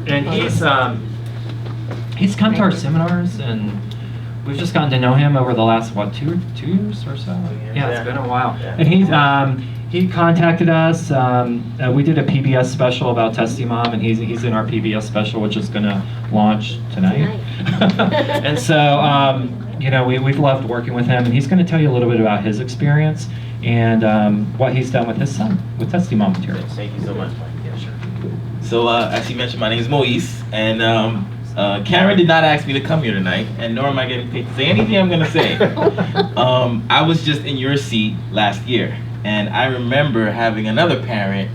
And he's come to our seminars, and we've just gotten to know him over the last, what, two years or so? Yeah, it's been a while. Yeah. And he contacted us. We did a PBS special about Testy Mom, and he's in our PBS special, which is going to launch tonight. And so, we've loved working with him, and he's going to tell you a little bit about his experience and what he's done with his son with Testy Mom materials. Thank you so much, Mike. Yeah, sure. So, as you mentioned, my name is Moise, and Karen did not ask me to come here tonight, and nor am I getting paid to say anything I'm going to say. I was just in your seat last year, and I remember having another parent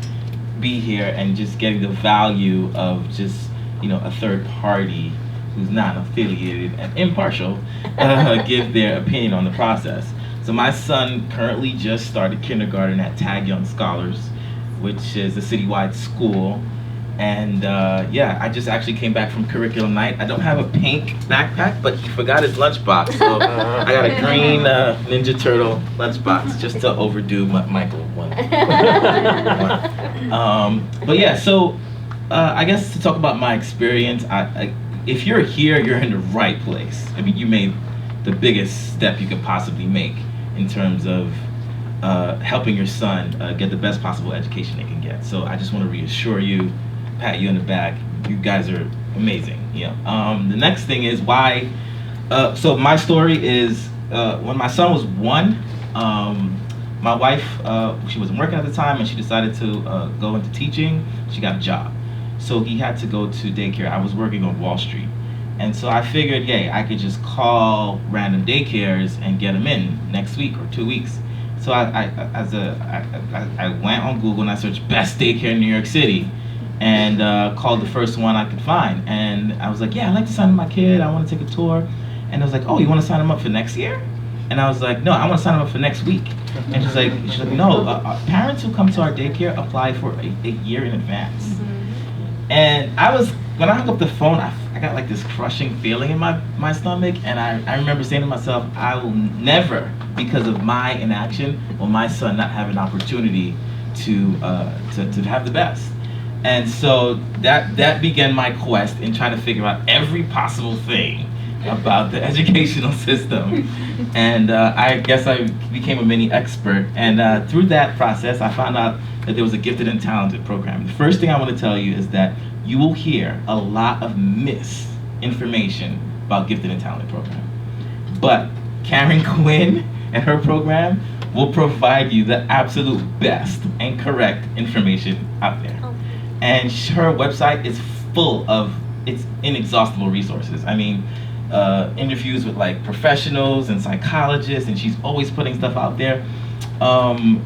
be here and just getting the value of just, a third party who's not affiliated and impartial give their opinion on the process. So my son currently just started kindergarten at Tag Young Scholars, which is a citywide school. And I just actually came back from curriculum night. I don't have a pink backpack, but he forgot his lunchbox. So I got a green Ninja Turtle lunchbox just to overdo Michael one. So I guess to talk about my experience, if you're here, you're in the right place. I mean, you made the biggest step you could possibly make in terms of helping your son get the best possible education they can get. So I just want to reassure you, pat you on the back. You guys are amazing. The next thing is why. So my story is when my son was 1. My wife, she wasn't working at the time, and she decided to go into teaching. She got a job, so he had to go to daycare. I was working on Wall Street, and so I figured, I could just call random daycares and get him in next week or 2 weeks. So I went on Google and I searched best daycare in New York City, and called the first one I could find. And I was like, I'd like to sign up my kid. I want to take a tour. And I was like, oh, you want to sign him up for next year? And I was like, no, I want to sign him up for next week. And she's like, no, parents who come to our daycare apply for a year in advance. Mm-hmm. And when I hung up the phone, I got like this crushing feeling in my stomach. And I remember saying to myself, I will never, because of my inaction, will my son not have an opportunity to have the best. And so that began my quest in trying to figure out every possible thing about the educational system. And I guess I became a mini expert. And through that process, I found out that there was a gifted and talented program. The first thing I want to tell you is that you will hear a lot of misinformation about gifted and talented program. But Karen Quinn and her program will provide you the absolute best and correct information out there. And her website is full of its inexhaustible resources. I mean, interviews with like professionals and psychologists, and she's always putting stuff out there. And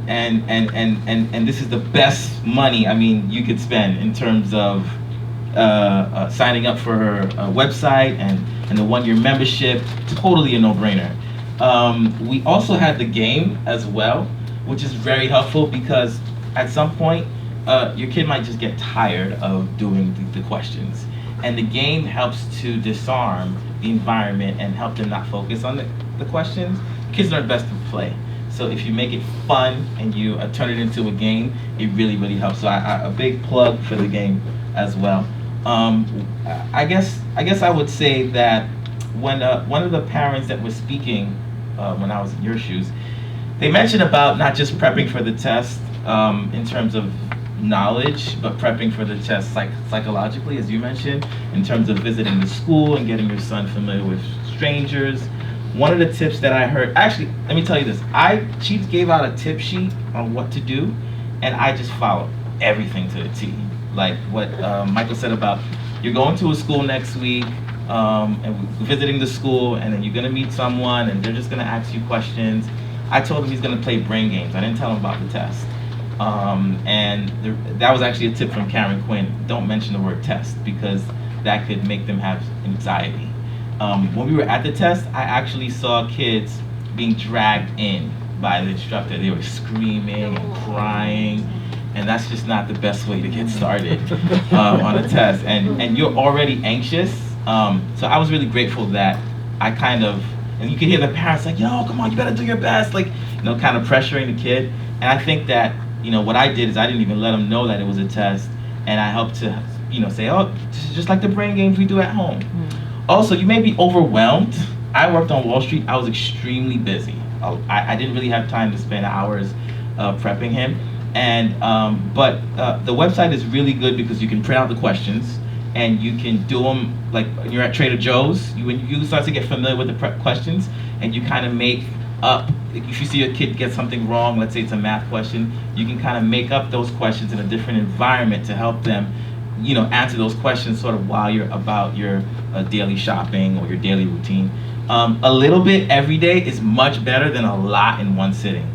this is the best money you could spend in terms of signing up for her website and the 1-year membership. Totally a no-brainer. We also had the game as well, which is very helpful because at some point your kid might just get tired of doing the questions, and the game helps to disarm the environment and help them not focus on the questions. Kids learn best through play. So if you make it fun and you turn it into a game, it really, really helps. So a big plug for the game as well. I guess I would say that when one of the parents that was speaking when I was in your shoes, they mentioned about not just prepping for the test in terms of knowledge, but prepping for the test psychologically, as you mentioned, in terms of visiting the school and getting your son familiar with strangers. One of the tips that I heard, actually, let me tell you this. She gave out a tip sheet on what to do, and I just followed everything to the T. Like what Michael said about, you're going to a school next week, and visiting the school, and then you're gonna meet someone, and they're just gonna ask you questions. I told him he's gonna play brain games. I didn't tell him about the test. That was actually a tip from Karen Quinn. Don't mention the word test, because that could make them have anxiety. When we were at the test, I actually saw kids being dragged in by the instructor. They were screaming and crying, and that's just not the best way to get started on a test. And you're already anxious. So I was really grateful that I kind of, and you could hear the parents like, yo, come on, you better do your best, like, kind of pressuring the kid. And I think that, what I did is I didn't even let them know that it was a test, and I helped to say, oh, this is just like the brain games we do at home. Also, you may be overwhelmed. I worked on Wall Street. I was extremely busy. I didn't really have time to spend hours prepping him. But the website is really good because you can print out the questions and you can do them like when you're at Trader Joe's. When you start to get familiar with the questions and you kind of make up, if you see a kid get something wrong, let's say it's a math question, you can kind of make up those questions in a different environment to help them, answer those questions sort of while you're about your daily shopping or your daily routine. A little bit every day is much better than a lot in one sitting.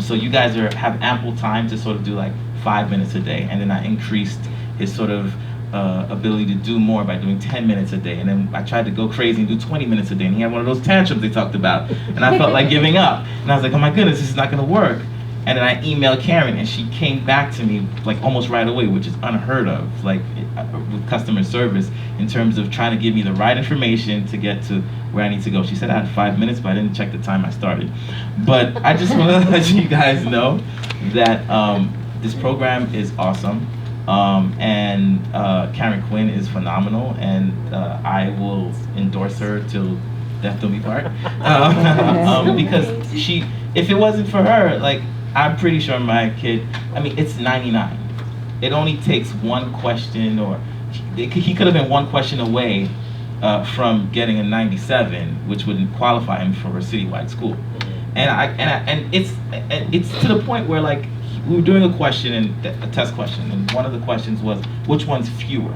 So you guys have ample time to sort of do like 5 minutes a day, and then I increased his sort of ability to do more by doing 10 minutes a day, and then I tried to go crazy and do 20 minutes a day, and he had one of those tantrums they talked about, and I felt like giving up, and I was like, oh my goodness, this is not going to work. And then I emailed Karen, and she came back to me like almost right away, which is unheard of, like with customer service, in terms of trying to give me the right information to get to where I need to go. She said I had 5 minutes, but I didn't check the time I started. But I just want to let you guys know that this program is awesome, and Karen Quinn is phenomenal, and I will endorse her till death do me part, because if it wasn't for her, like, I'm pretty sure my kid, it's 99. It only takes one question, or he could have been one question away from getting a 97, which would qualify him for a citywide school. And it's to the point where, like, we were doing a question, a test question, and one of the questions was, which one's fewer?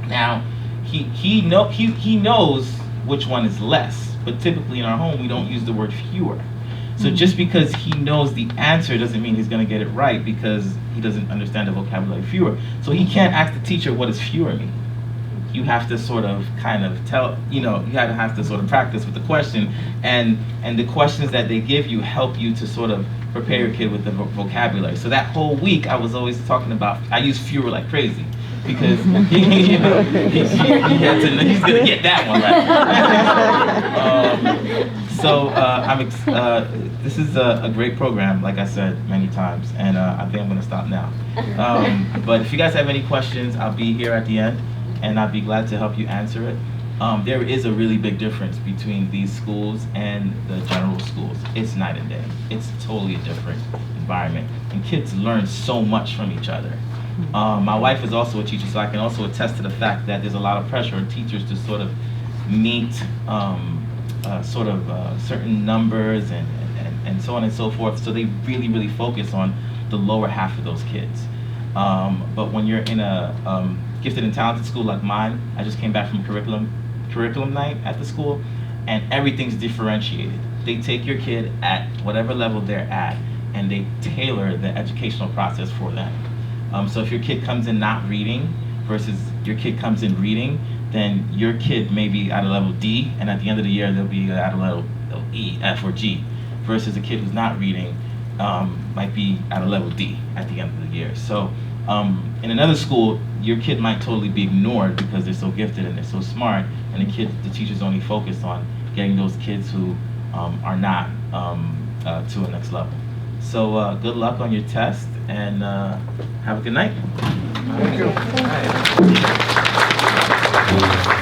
Now, he knows which one is less, but typically in our home we don't use the word fewer. So just because he knows the answer doesn't mean he's going to get it right, because he doesn't understand the vocabulary fewer. So he can't ask the teacher, what does fewer mean? You have to sort of kind of tell, you have to sort of practice with the question, and the questions that they give you help you to sort of prepare your kid with the vocabulary. So that whole week I was always talking about, I use fewer like crazy, because he had to know, he's going to get that one right. This is a great program, like I said many times, and I think I'm going to stop now. But if you guys have any questions, I'll be here at the end, and I'd be glad to help you answer it. There is a really big difference between these schools and the general schools. It's night and day. It's totally a different environment, and kids learn so much from each other. My wife is also a teacher, so I can also attest to the fact that there's a lot of pressure on teachers to sort of meet certain numbers and so on and so forth. So they really, really focus on the lower half of those kids. But when you're in a gifted and talented school like mine, I just came back from curriculum night at the school, and everything's differentiated. They take your kid at whatever level they're at, and they tailor the educational process for them. So if your kid comes in not reading versus your kid comes in reading, then your kid may be at a level D, and at the end of the year they'll be at a level E, F, or G, versus a kid who's not reading might be at a level D at the end of the year. So in another school, your kid might totally be ignored because they're so gifted and they're so smart, and the teacher's only focused on getting those kids who are not to a next level. So good luck on your test, and have a good night. Thank you. All right.